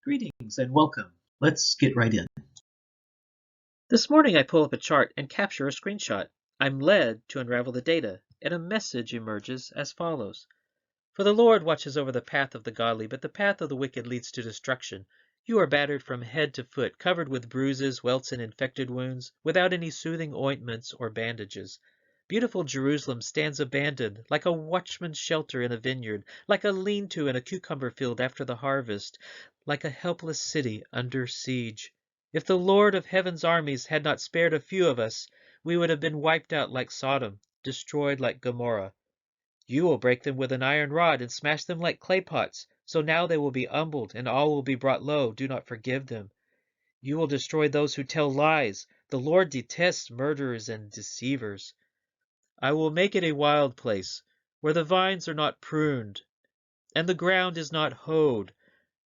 Greetings and welcome. Let's get right in. This morning I pull up a chart and capture a screenshot. I'm led to unravel the data, and a message emerges as follows. For the Lord watches over the path of the godly, but the path of the wicked leads to destruction. You are battered from head to foot, covered with bruises, welts, and infected wounds, without any soothing ointments or bandages. Beautiful Jerusalem stands abandoned, like a watchman's shelter in a vineyard, like a lean-to in a cucumber field after the harvest, like a helpless city under siege. If the Lord of heaven's armies had not spared a few of us, we would have been wiped out like Sodom, destroyed like Gomorrah. You will break them with an iron rod and smash them like clay pots. So now they will be humbled, and all will be brought low. Do not forgive them. You will destroy those who tell lies. The Lord detests murderers and deceivers. I will make it a wild place, where the vines are not pruned, and the ground is not hoed,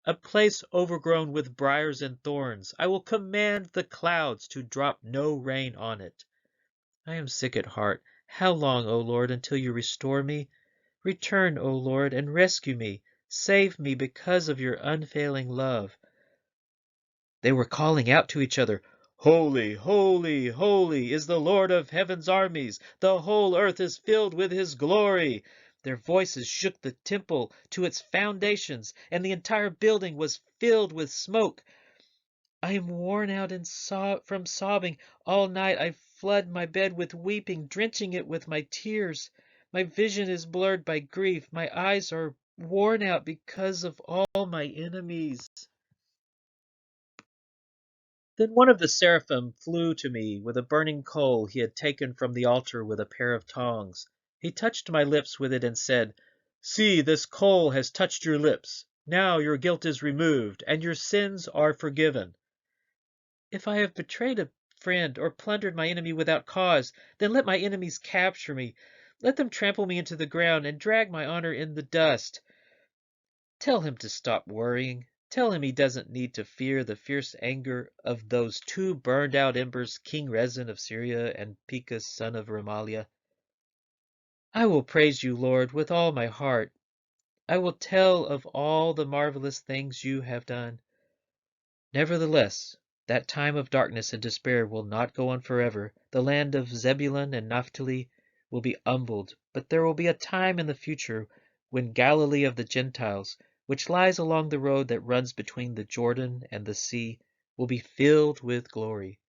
a place overgrown with briars and thorns. I will command the clouds to drop no rain on it. I am sick at heart. How long, O Lord, until you restore me? Return, O Lord, and rescue me. Save me because of your unfailing love. They were calling out to each other, Holy, holy, holy is the Lord of heaven's armies. The whole earth is filled with his glory. Their voices shook the temple to its foundations, and the entire building was filled with smoke. I am worn out and from sobbing. All night I flood my bed with weeping, drenching it with my tears. My vision is blurred by grief. My eyes are worn out because of all my enemies. Then one of the seraphim flew to me with a burning coal he had taken from the altar with a pair of tongs. He touched my lips with it and said, See, this coal has touched your lips. Now your guilt is removed, and your sins are forgiven. If I have betrayed a friend or plundered my enemy without cause, then let my enemies capture me. Let them trample me into the ground and drag my honor in the dust. Tell him to stop worrying. Tell him he doesn't need to fear the fierce anger of those two burned out embers, King Rezin of Syria and Pekah son of Remaliah. I will praise you, Lord, with all my heart. I will tell of all the marvelous things you have done. Nevertheless, that time of darkness and despair will not go on forever. The land of Zebulun and Naphtali will be humbled, but there will be a time in the future when Galilee of the Gentiles, which lies along the road that runs between the Jordan and the sea, will be filled with glory.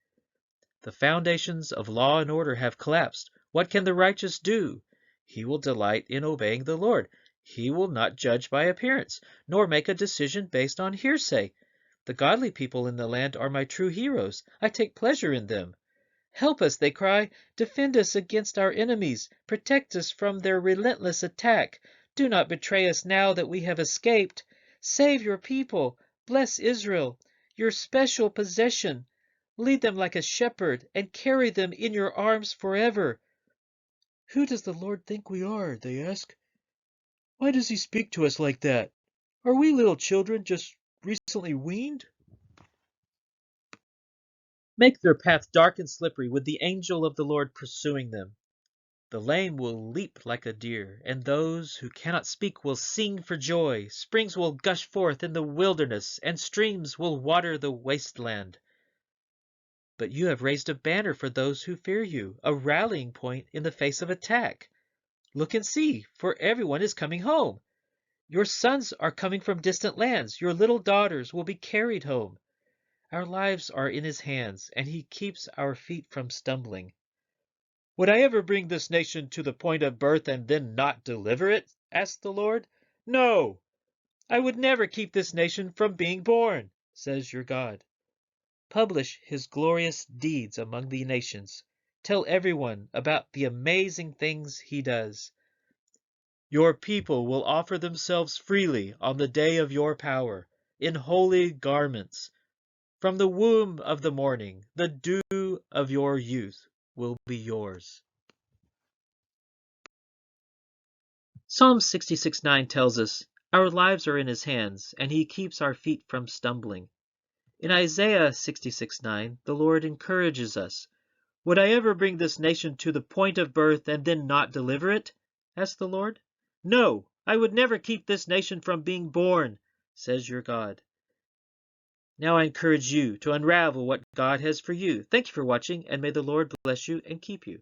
The foundations of law and order have collapsed. What can the righteous do? He will delight in obeying the Lord. He will not judge by appearance, nor make a decision based on hearsay. The godly people in the land are my true heroes. I take pleasure in them. Help us, they cry. Defend us against our enemies. Protect us from their relentless attack. Do not betray us now that we have escaped. Save your people. Bless Israel, your special possession. Lead them like a shepherd and carry them in your arms forever. Who does the Lord think we are? They ask. Why does he speak to us like that? Are we little children just recently weaned? Make their path dark and slippery with the angel of the Lord pursuing them. The lame will leap like a deer, and those who cannot speak will sing for joy. Springs will gush forth in the wilderness, and streams will water the wasteland. But you have raised a banner for those who fear you, a rallying point in the face of attack. Look and see, for everyone is coming home. Your sons are coming from distant lands. Your little daughters will be carried home. Our lives are in his hands, and he keeps our feet from stumbling. Would I ever bring this nation to the point of birth and then not deliver it? Asked the Lord. No, I would never keep this nation from being born, says your God. Publish his glorious deeds among the nations. Tell everyone about the amazing things he does. Your people will offer themselves freely on the day of your power, in holy garments. From the womb of the morning, the dew of your youth will be yours. Psalm 66:9 tells us, Our lives are in his hands, and he keeps our feet from stumbling. In Isaiah 66:9, the Lord encourages us. Would I ever bring this nation to the point of birth and then not deliver it? Asked the Lord. No, I would never keep this nation from being born, says your God. Now I encourage you to unravel what God has for you. Thank you for watching, and may the Lord bless you and keep you.